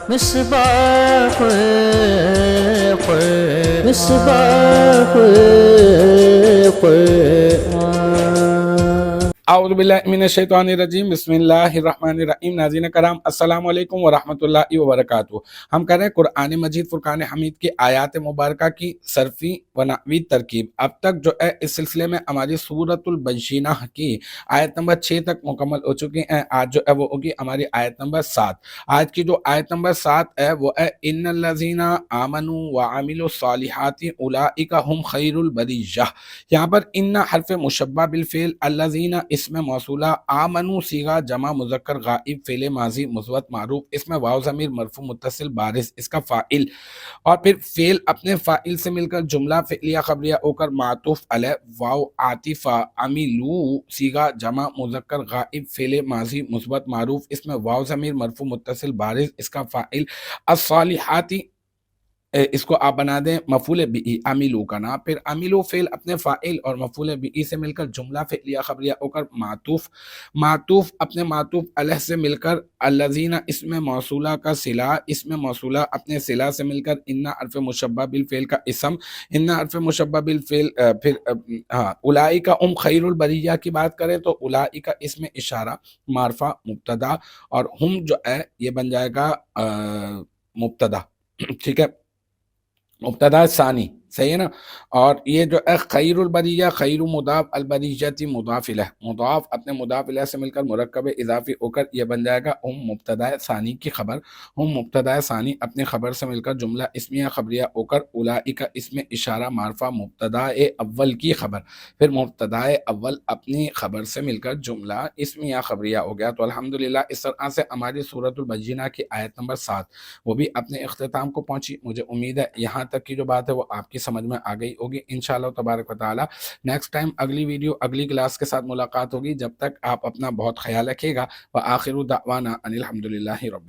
مصباح مصباح القرآن. اعوذ باللہ من الشیطان الرجیم، بسم اللہ الرحمن الرحیم۔ ناظرین کرام، السلام علیکم ورحمۃ اللہ وبرکاتہ۔ ہم کر رہے ہیں قرآن مجید فرقان حمید کی آیات مبارکہ کی صرفی و نحوی ترکیب۔ اب تک جو ہے اس سلسلے میں ہماری سورۃ البینہ کی آیت نمبر 6 تک مکمل ہو چکی ہیں۔ آج جو ہے وہ ہوگی ہماری آیت نمبر 7۔ آج کی جو آیت نمبر 7 ہے وہ ہے ان الذین آمنوا وعملوا الصالحات اولئک هم خیر البریہ۔ یہاں پر ان حرف مشبہ بالفعل، الذین اسم موصولہ، آمنو صیغہ جمع مذکر غائب فعل ماضی مثبت معروف، اس میں واو ضمیر مرفوع متصل بارز اس کا فاعل، اور پھر فعل اپنے فاعل سے مل کر جملہ فعلیہ خبریہ ہو کر معطوف علیہ، واو عاطفہ، عملو صیغہ جمع مذکر غائب فعل ماضی مثبت معروف، اس میں واو ضمیر مرفوع متصل بارز اس کا فاعل، الصالحاتی اس کو آپ بنا دیں مفعول بی، عملو کا نام، پھر عملو فعل اپنے فاعل اور مفعول بی سے مل کر جملہ فعلیہ خبریہ ہو کر معطوف اپنے معطوف علیہ سے مل کر الذین اسم موصولہ کا صلہ، اسم موصولہ اپنے صلہ سے مل کر ان حرف مشبہ بالفعل کا اسم، ان حرف مشبہ بالفعل، پھر اولئک هم خیر البریہ کی بات کریں تو اولئک اسم اشارہ معرفہ مبتدا، اور ہم جو ہے یہ بن جائے گا مبتدا، ٹھیک ہے، مبتدا ثانی، صحیح ہے نا۔ اور یہ جو ہے خیر البریہ، خیر مضاف، البریہ مضاف الیہ، مضاف اپنے مضاف الیہ سے مل کر مرکب اضافی ہو کر یہ بن جائے گا ہم مبتدا ثانی کی خبر، ہم مبتدا ثانی اپنے خبر سے مل کر جملہ اسمیہ خبریہ ہو کر اولئک اسم اشارہ معرفہ مبتدا اول کی خبر، پھر مبتدا اول اپنی خبر سے مل کر جملہ اسمیہ خبریہ ہو گیا۔ تو الحمدللہ اس طرح سے ہماری سورۃ البینہ کی آیت نمبر 7 وہ بھی اپنے اختتام کو پہنچی۔ مجھے امید ہے یہاں تک کی جو بات ہے وہ آپ کی سمجھ میں آ گئی ہوگی انشاءاللہ تبارک و تعالی۔ نیکسٹ ٹائم اگلی ویڈیو اگلی کلاس کے ساتھ ملاقات ہوگی، جب تک آپ اپنا بہت خیال رکھیے گا۔ وآخر دعوانا ان الحمدللہ رب